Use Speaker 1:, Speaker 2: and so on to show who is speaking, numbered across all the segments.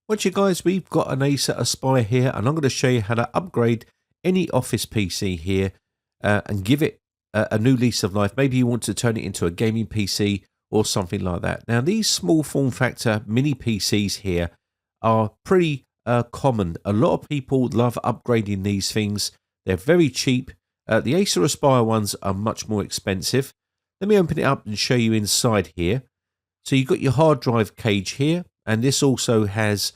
Speaker 1: Once you guys, we've got an Acer Aspire here, and I'm going to show you how to upgrade any office PC here and give it a new lease of life. Maybe you want to turn it into a gaming PC or something like that. Now, these small form factor mini PCs here are pretty common. A lot of people love upgrading these things. They're very cheap. The Acer Aspire ones are much more expensive. Let me open it up and show you inside here. So you've got your hard drive cage here, and this also has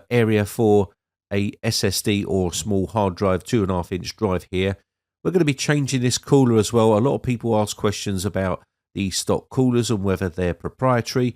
Speaker 1: area for a SSD or small hard drive, 2.5-inch drive here. We're going to be changing this cooler as well. A lot of people ask questions about the stock coolers and whether they're proprietary.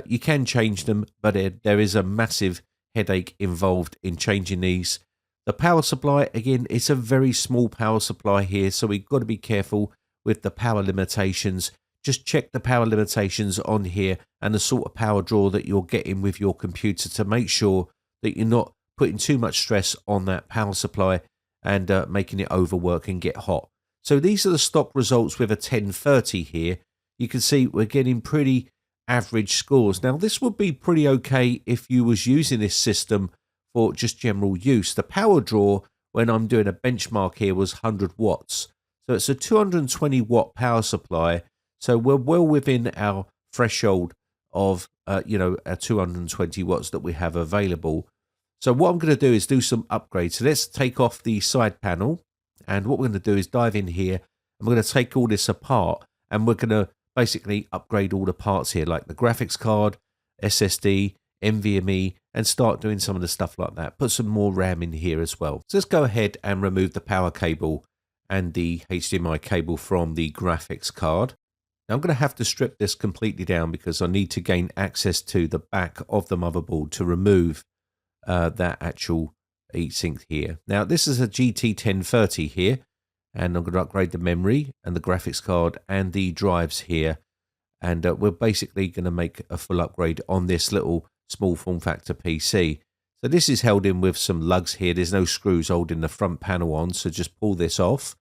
Speaker 1: You can change them, but there is a massive headache involved in changing these. The power supply, again, it's a very small power supply here, so we've got to be careful with the power limitations. Just check the power limitations on here and the sort of power draw that you're getting with your computer to make sure that you're not putting too much stress on that power supply and making it overwork and get hot. So these are the stock results with a 1030 here. You can see we're getting pretty average scores. Now, this would be pretty okay if you was using this system for just general use. The power draw when I'm doing a benchmark here was 100 watts. So it's a 220 watt power supply. So we're well within our threshold of, our 220 watts that we have available. So what I'm going to do is do some upgrades. So let's take off the side panel. And what we're going to do is dive in here. And we're going to take all this apart. And we're going to basically upgrade all the parts here, like the graphics card, SSD, NVMe, and start doing some of the stuff like that. Put some more RAM in here as well. So let's go ahead and remove the power cable and the HDMI cable from the graphics card. Now, I'm going to have to strip this completely down because I need to gain access to the back of the motherboard to remove that actual heatsink here. Now, this is a GT 1030 here, and I'm going to upgrade the memory and the graphics card and the drives here. And we're basically going to make a full upgrade on this little small form factor PC. So this is held in with some lugs here. There's no screws holding the front panel on, so just pull this off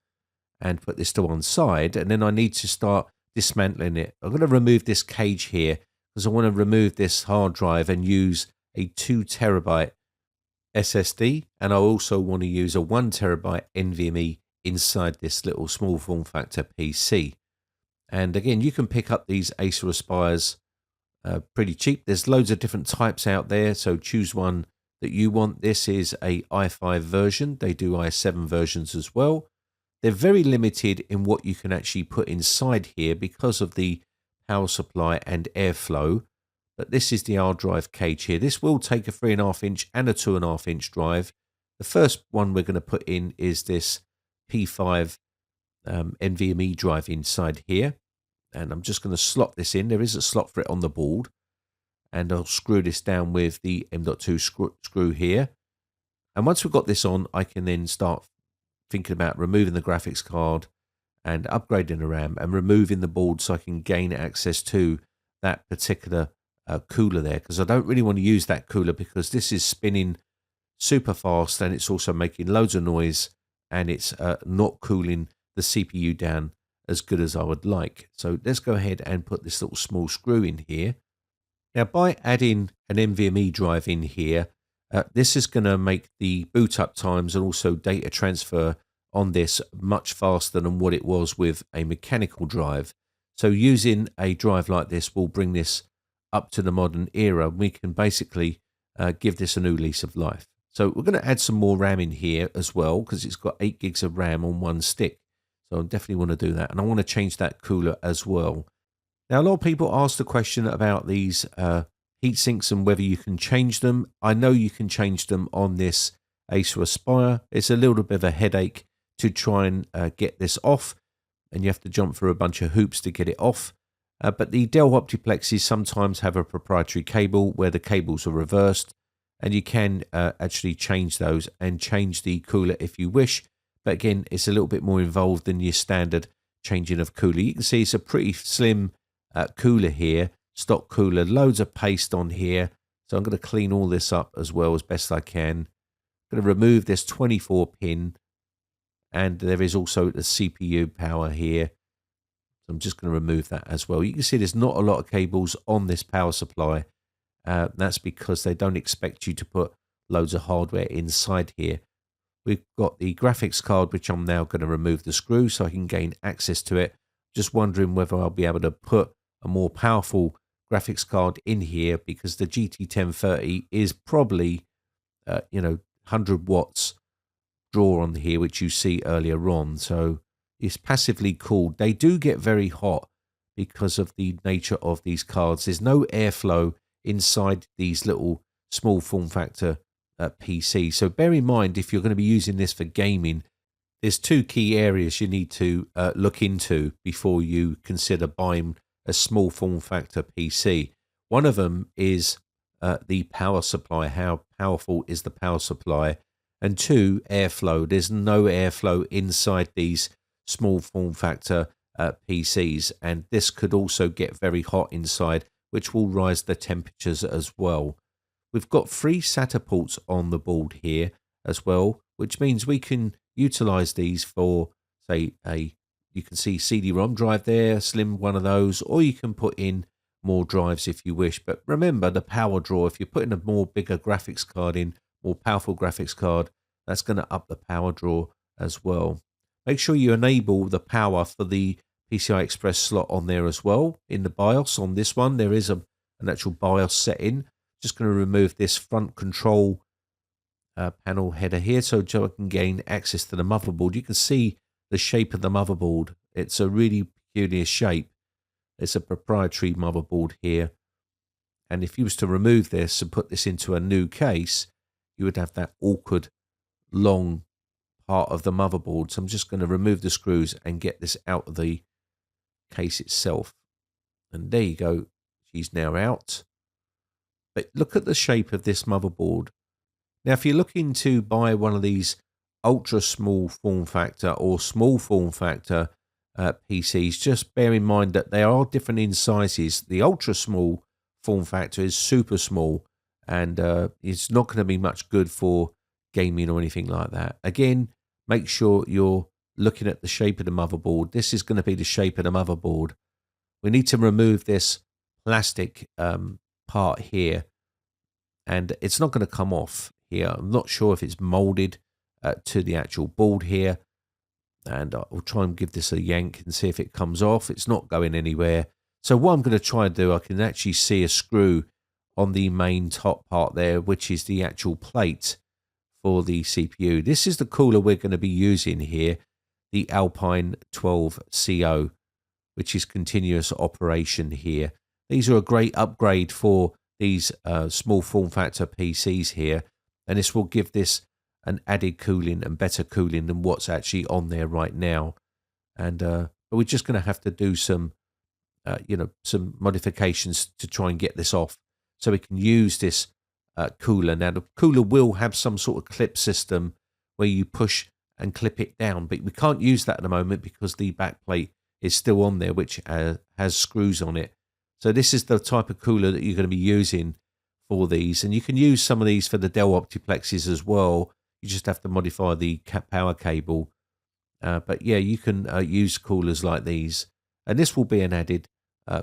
Speaker 1: and put this to one side, and then I need to start dismantling it. I'm going to remove this cage here because I want to remove this hard drive and use a 2 terabyte SSD, and I also want to use a 1 terabyte NVMe inside this little small form factor PC. And again, you can pick up these Acer Aspires pretty cheap. There's loads of different types out there, so choose one that you want. This is a i5 version. They do i7 versions as well. They're very limited in what you can actually put inside here because of the power supply and airflow. But this is the hard drive cage here. This will take a 3.5-inch and a 2.5-inch drive. The first one we're going to put in is this P5 NVMe drive inside here. And I'm just going to slot this in. There is a slot for it on the board. And I'll screw this down with the M.2 screw here. And once we've got this on, I can then start thinking about removing the graphics card and upgrading the RAM and removing the board so I can gain access to that particular cooler there, because I don't really want to use that cooler because this is spinning super fast and it's also making loads of noise, and it's not cooling the CPU down as good as I would like. So let's go ahead and put this little small screw in here. Now, by adding an NVMe drive in here, this is going to make the boot up times and also data transfer on this much faster than what it was with a mechanical drive. So using a drive like this will bring this up to the modern era. We can basically give this a new lease of life. So we're going to add some more RAM in here as well because it's got 8 gigs of RAM on one stick. So I definitely want to do that. And I want to change that cooler as well. Now, a lot of people ask the question about these heat sinks and whether you can change them. I know you can change them on this Acer Aspire. It's a little bit of a headache to try and get this off, and you have to jump through a bunch of hoops to get it off. But the Dell Optiplexes sometimes have a proprietary cable where the cables are reversed, and you can actually change those and change the cooler if you wish. But again, it's a little bit more involved than your standard changing of cooler. You can see it's a pretty slim cooler here, stock cooler, loads of paste on here. So I'm going to clean all this up as well as best I can. I'm going to remove this 24 pin, and there is also the CPU power here. So I'm just going to remove that as well. You can see there's not a lot of cables on this power supply, That's because they don't expect you to put loads of hardware inside here. We've got the graphics card, which I'm now going to remove the screw so I can gain access to it. Just wondering whether I'll be able to put a more powerful graphics card in here, because the GT 1030 is probably 100 watts draw on here, which you see earlier on. So it's passively cooled. They do get very hot because of the nature of these cards. There's no airflow inside these little small form factor PC. So bear in mind, if you're going to be using this for gaming, there's two key areas you need to look into before you consider buying a small form factor PC. One of them is the power supply. How powerful is the power supply? And two, airflow. There's no airflow inside these small form factor PCs, and this could also get very hot inside, which will rise the temperatures as well. We've got 3 SATA ports on the board here as well, which means we can utilize these for, say, you can see CD-ROM drive there, slim one of those, or you can put in more drives if you wish. But remember the power draw. If you're putting a more bigger graphics card in, more powerful graphics card, that's going to up the power draw as well. Make sure you enable the power for the PCI Express slot on there as well. In the BIOS on this one, there is an actual BIOS setting. Just going to remove this front control panel header here so I can gain access to the motherboard. You can see the shape of the motherboard. It's a really peculiar shape. It's a proprietary motherboard here. And if you was to remove this and put this into a new case, you would have that awkward long part of the motherboard. So I'm just going to remove the screws and get this out of the case itself. And there you go. She's now out. But look at the shape of this motherboard. Now, if you're looking to buy one of these ultra small form factor or small form factor PCs, just bear in mind that they are different in sizes. The ultra small form factor is super small, and it's not going to be much good for gaming or anything like that. Again, make sure you're looking at the shape of the motherboard. This is going to be the shape of the motherboard. We need to remove this plastic part here, and it's not going to come off here. I'm not sure if it's molded to the actual board here, and I'll try and give this a yank and see if it comes off. It's not going anywhere. So what I'm going to try and do, I can actually see a screw on the main top part there, which is the actual plate for the CPU. This is the cooler we're going to be using here, the Alpine 12CO, which is continuous operation here. These are a great upgrade for these small form factor PCs here, and this will give this an added cooling and better cooling than what's actually on there right now. And but we're just going to have to do some some modifications to try and get this off so we can use this cooler. Now the cooler will have some sort of clip system where you push and clip it down, but we can't use that at the moment because the back plate is still on there, which has screws on it. So this is the type of cooler that you're going to be using for these, and you can use some of these for the Dell Optiplexes as well. You just have to modify the power cable, but yeah, you can use coolers like these, and this will be an added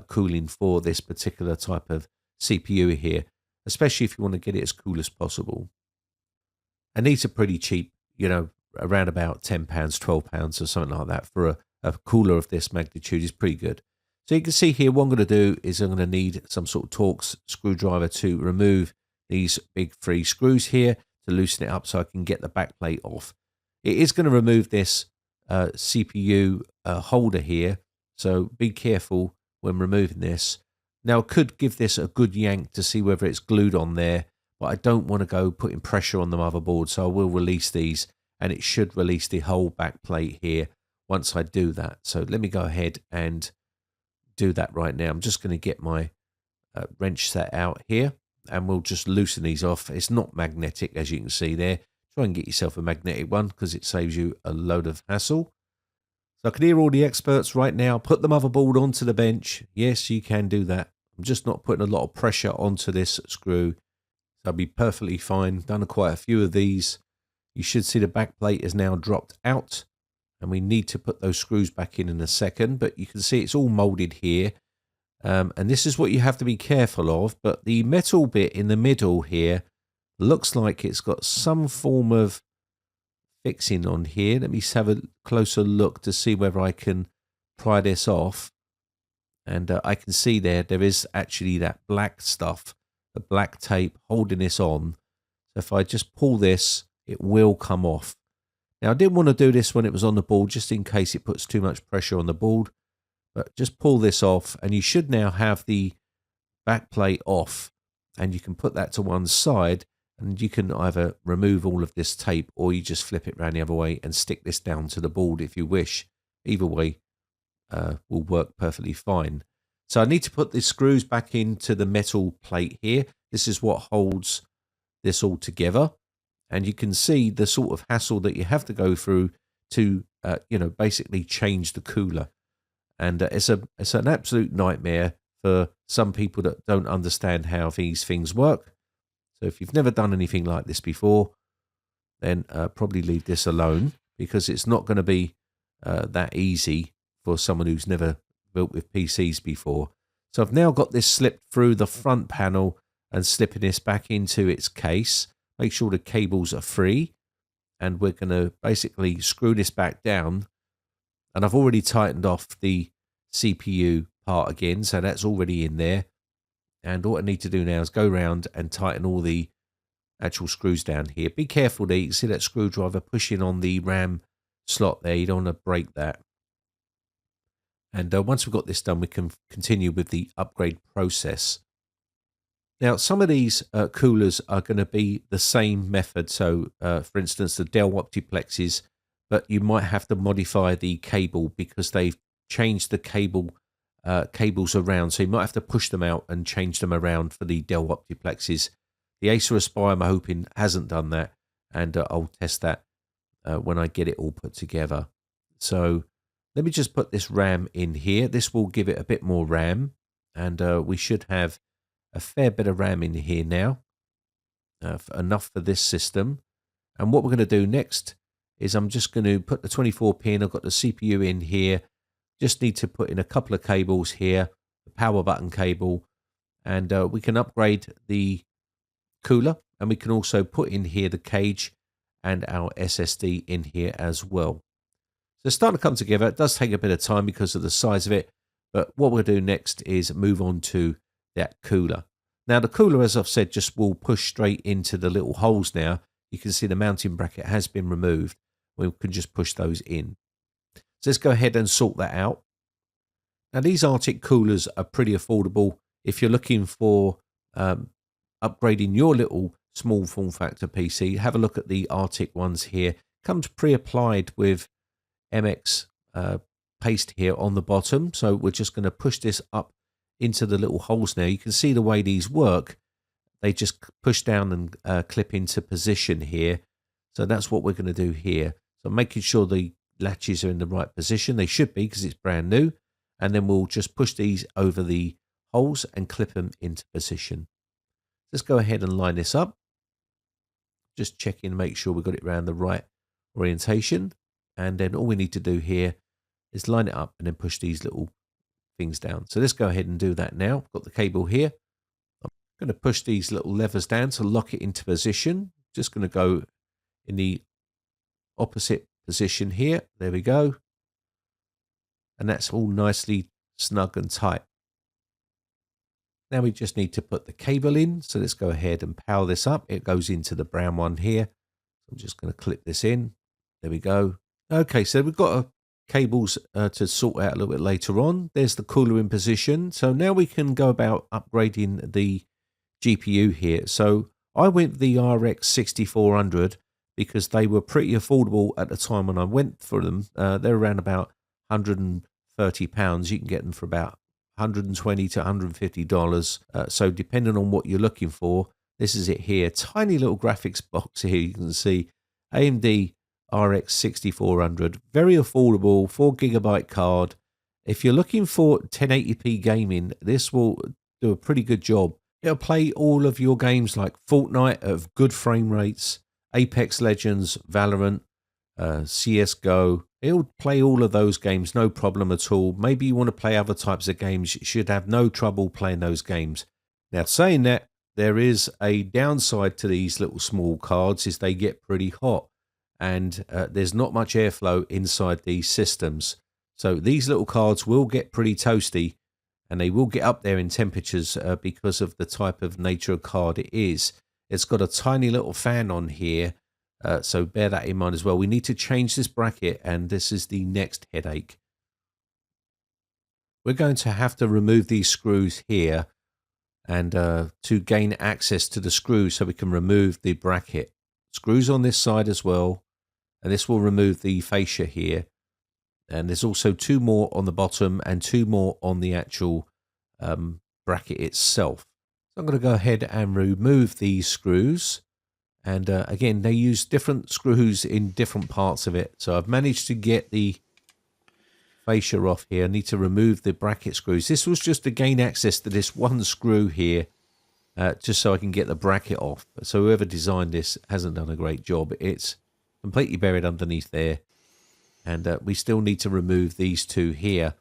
Speaker 1: cooling for this particular type of CPU here, especially if you want to get it as cool as possible. And these are pretty cheap, around about £10, £12 or something like that for a cooler of this magnitude is pretty good. So you can see here, what I'm going to do is I'm going to need some sort of Torx screwdriver to remove these big 3 screws here to loosen it up so I can get the back plate off. It is going to remove this CPU holder here, so be careful when removing this. Now I could give this a good yank to see whether it's glued on there, but I don't want to go putting pressure on the motherboard, so I will release these, and it should release the whole back plate here once I do that. So let me go ahead and do that right now. I'm just going to get my wrench set out here, and we'll just loosen these off. It's not magnetic, as you can see there. Try and get yourself a magnetic one because it saves you a load of hassle. So I can hear all the experts right now. Put the motherboard onto the bench. Yes, you can do that. I'm just not putting a lot of pressure onto this screw. So I'll be perfectly fine. Done quite a few of these. You should see the back plate is now dropped out, and we need to put those screws back in a second, but you can see it's all molded here. And this is what you have to be careful of. But the metal bit in the middle here looks like it's got some form of fixing on here. Let me have a closer look to see whether I can pry this off. And I can see there is actually that black stuff, the black tape holding this on. So if I just pull this, it will come off. Now, I didn't want to do this when it was on the board, just in case it puts too much pressure on the board. But just pull this off, and you should now have the back plate off. And you can put that to one side, and you can either remove all of this tape, or you just flip it around the other way and stick this down to the board if you wish. Either way will work perfectly fine. So I need to put the screws back into the metal plate here. This is what holds this all together. And you can see the sort of hassle that you have to go through to, basically change the cooler. And it's an absolute nightmare for some people that don't understand how these things work. So if you've never done anything like this before, then probably leave this alone, because it's not going to be that easy for someone who's never built with PCs before. So I've now got this slipped through the front panel and slipping this back into its case. Make sure the cables are free, and we're going to basically screw this back down. And I've already tightened off the CPU part again, so that's already in there. And all I need to do now is go around and tighten all the actual screws down here. Be careful there, you can see that screwdriver pushing on the RAM slot there. You don't want to break that. And once we've got this done, we can continue with the upgrade process. Now, some of these coolers are going to be the same method. So, for instance, the Dell Optiplexes, but you might have to modify the cable because they've changed the cables around. So you might have to push them out and change them around for the Dell Optiplexes. The Acer Aspire, I'm hoping, hasn't done that, and I'll test that when I get it all put together. So let me just put this RAM in here. This will give it a bit more RAM, and we should have a fair bit of RAM in here now, enough for this system. And what we're going to do next is I'm just going to put the 24 pin. I've got the CPU in here. Just need to put in a couple of cables here, the power button cable, and we can upgrade the cooler, and we can also put in here the cage and our SSD in here as well. So it's starting to come together. It does take a bit of time because of the size of it, but what we'll do next is move on to that cooler. Now the cooler, as I've said, just will push straight into the little holes now. You can see the mounting bracket has been removed. We can just push those in. So let's go ahead and sort that out. Now these Arctic coolers are pretty affordable. If you're looking for upgrading your little small form factor PC, have a look at the Arctic ones here. Comes pre-applied with MX paste here on the bottom. So we're just going to push this up into the little holes now. You can see the way these work. They just push down and clip into position here. So that's what we're going to do here. So making sure the latches are in the right position. They should be because it's brand new. And then we'll just push these over the holes and clip them into position. Let's go ahead and line this up. Just check in, make sure we've got it around the right orientation. And then all we need to do here is line it up and then push these little things down. So let's go ahead and do that now. Got the cable here. I'm going to push these little levers down to lock it into position. Just going to go in the opposite position here. There we go. And that's all nicely snug and tight. Now we just need to put the cable in. So let's go ahead and power this up. It goes into the brown one here. I'm just going to clip this in. There we go. Okay, so we've got cables to sort out a little bit later on. There's the cooler in position. So now we can go about upgrading the GPU here. So I went with the RX 6400 because they were pretty affordable at the time when I went for them. They're around about £130. You can get them for about $120 to $150. So depending on what you're looking for, this is it here. Tiny little graphics box here. You can see AMD RX 6400. Very affordable, 4GB card. If you're looking for 1080p gaming, this will do a pretty good job. It'll play all of your games like Fortnite of good frame rates, Apex Legends, Valorant, CSGO, It'll play all of those games, no problem at all. Maybe you want to play other types of games, you should have no trouble playing those games. Now, saying that, there is a downside to these little small cards is they get pretty hot, and there's not much airflow inside these systems. So these little cards will get pretty toasty, and they will get up there in temperatures because of the type of nature of card it is. It's got a tiny little fan on here, so bear that in mind as well. We need to change this bracket, and this is the next headache. We're going to have to remove these screws here, and to gain access to the screws so we can remove the bracket. Screws on this side as well, and this will remove the fascia here. And there's also 2 more on the bottom and 2 more on the actual bracket itself. So I'm going to go ahead and remove these screws. And again, they use different screws in different parts of it. So I've managed to get the fascia off here. I need to remove the bracket screws. This was just to gain access to this one screw here, just so I can get the bracket off. So whoever designed this hasn't done a great job. It's completely buried underneath there. And we still need to remove these 2 here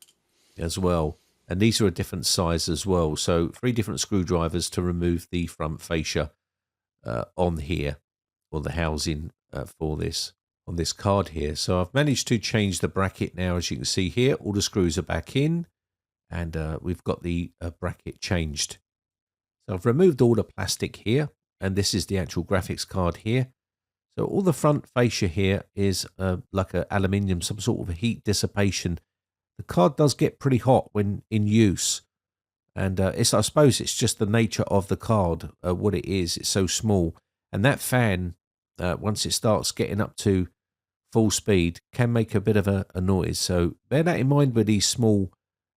Speaker 1: as well. And these are a different size as well. So 3 different screwdrivers to remove the front fascia on here, or the housing for this on this card here. So I've managed to change the bracket now. As you can see here, all the screws are back in, and we've got the bracket changed. So I've removed all the plastic here, and this is the actual graphics card here. So all the front fascia here is like a aluminium, some sort of heat dissipation. The card does get pretty hot when in use, and I suppose it's just the nature of the card, what it is. It's so small, and that fan, once it starts getting up to full speed, can make a bit of a noise. So bear that in mind with these small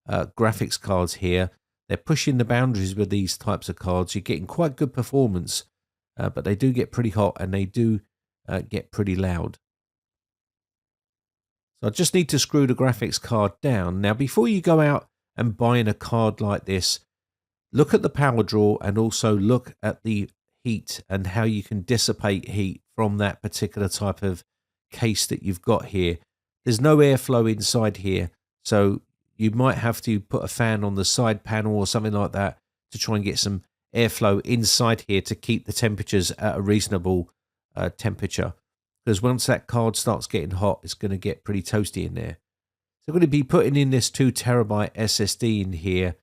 Speaker 1: graphics cards here. They're pushing the boundaries with these types of cards. You're getting quite good performance, but they do get pretty hot, and they do get pretty loud. So I just need to screw the graphics card down. Now, before you go out and buying a card like this, look at the power draw, and also look at the heat and how you can dissipate heat from that particular type of case that you've got here. There's no airflow inside here, so you might have to put a fan on the side panel or something like that to try and get some airflow inside here to keep the temperatures at a reasonable temperature, because once that card starts getting hot, it's going to get pretty toasty in there. So I'm going to be putting in this 2 terabyte SSD in here.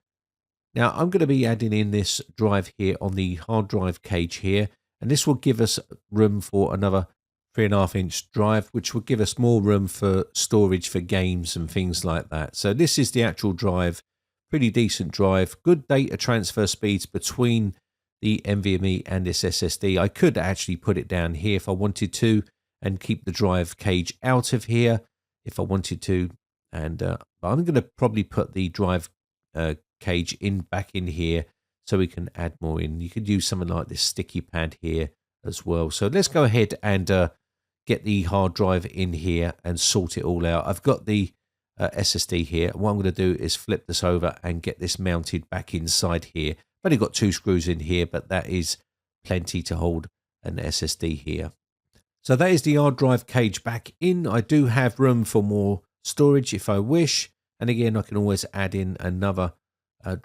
Speaker 1: Now I'm going to be adding in this drive here on the hard drive cage here, and this will give us room for another 3.5-inch drive, which will give us more room for storage for games and things like that. So this is the actual drive, pretty decent drive, good data transfer speeds between the NVMe and this SSD. I could actually put it down here if I wanted to, and keep the drive cage out of here if I wanted to. And but I'm going to probably put the drive cage back in here so we can add more in. You could use something like this sticky pad here as well. So let's go ahead and get the hard drive in here and sort it all out. I've got the SSD here. What I'm going to do is flip this over and get this mounted back inside here. I've only got 2 screws in here, but that is plenty to hold an SSD here. So that is the hard drive cage back in. I do have room for more storage if I wish. And again, I can always add in another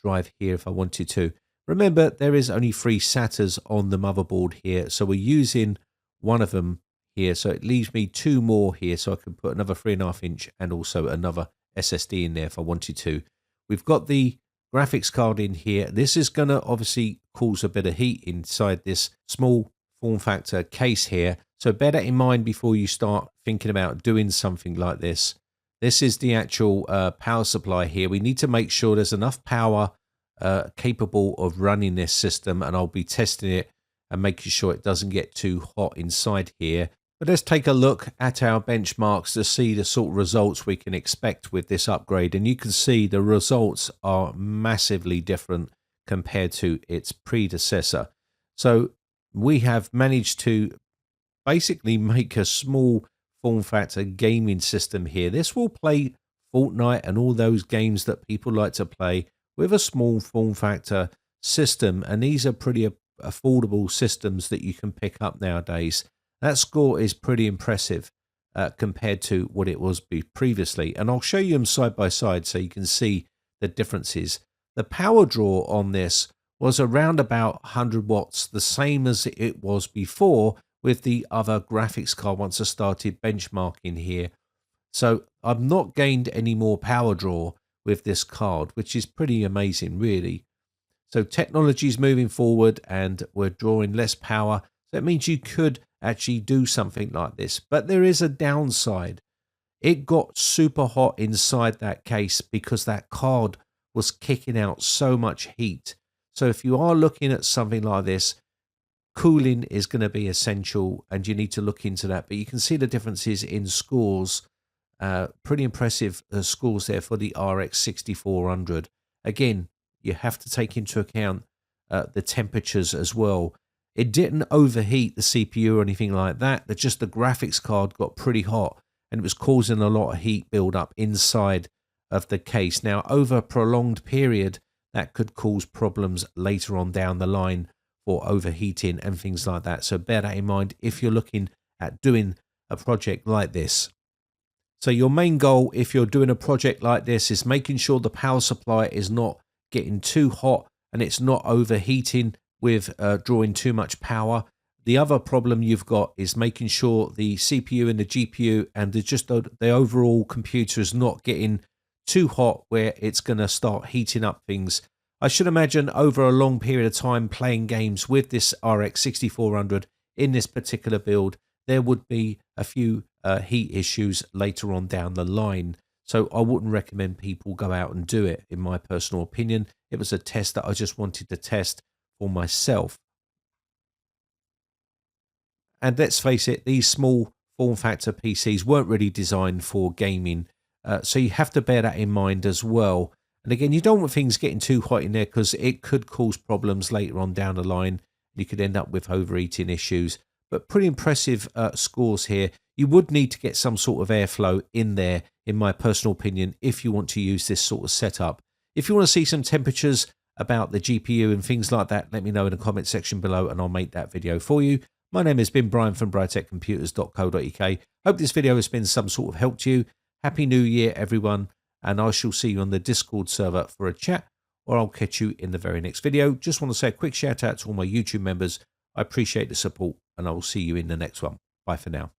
Speaker 1: drive here if I wanted to. Remember, there is only 3 SATAs on the motherboard here, so we're using one of them here. So it leaves me 2 more here, so I can put another 3.5-inch and also another SSD in there if I wanted to. We've got the graphics card in here. This is going to obviously cause a bit of heat inside this small form factor case here. So bear that in mind before you start thinking about doing something like this. This is the actual power supply here. We need to make sure there's enough power capable of running this system, and I'll be testing it and making sure it doesn't get too hot inside here. But let's take a look at our benchmarks to see the sort of results we can expect with this upgrade. And you can see the results are massively different compared to its predecessor. So we have managed to basically make a small form factor gaming system here. This will play Fortnite and all those games that people like to play with a small form factor system, and these are pretty affordable systems that you can pick up nowadays. That score is pretty impressive. compared to what it was previously. And I'll show you them side by side so you can see the differences. The power draw on this was around about 100 watts, the same as it was before with the other graphics card once I started benchmarking here. So I've not gained any more power draw with this card, which is pretty amazing, really. So technology is moving forward and we're drawing less power. So that means you could actually do something like this. But there is a downside. It got super hot inside that case because that card was kicking out so much heat. So if you are looking at something like this, cooling is going to be essential and you need to look into that. But you can see the differences in scores. Pretty impressive scores there for the RX 6400. Again, you have to take into account the temperatures as well. It didn't overheat the CPU or anything like that. Just the graphics card got pretty hot and it was causing a lot of heat build up inside of the case. Now, over a prolonged period, that could cause problems later on down the line for overheating and things like that. So bear that in mind if you're looking at doing a project like this. So your main goal, if you're doing a project like this, is making sure the power supply is not getting too hot and it's not overheating with drawing too much power. The other problem you've got is making sure the CPU and the GPU and the overall computer is not getting too hot where it's going to start heating up things. I should imagine over a long period of time playing games with this RX 6400 in this particular build, there would be a few heat issues later on down the line. So I wouldn't recommend people go out and do it, in my personal opinion. It was a test that I just wanted to test for myself. And let's face it, these small form factor PCs weren't really designed for gaming. So you have to bear that in mind as well. And again, you don't want things getting too hot in there because it could cause problems later on down the line. You could end up with overheating issues. But pretty impressive scores here. You would need to get some sort of airflow in there, in my personal opinion, if you want to use this sort of setup. If you want to see some temperatures about the GPU and things like that, let me know in the comment section below and I'll make that video for you. My name has been Brian from briteccomputers.co.uk. Hope this video has been some sort of help to you. Happy New Year, everyone. And I shall see you on the Discord server for a chat, or I'll catch you in the very next video. Just want to say a quick shout out to all my YouTube members. I appreciate the support and I will see you in the next one. Bye for now.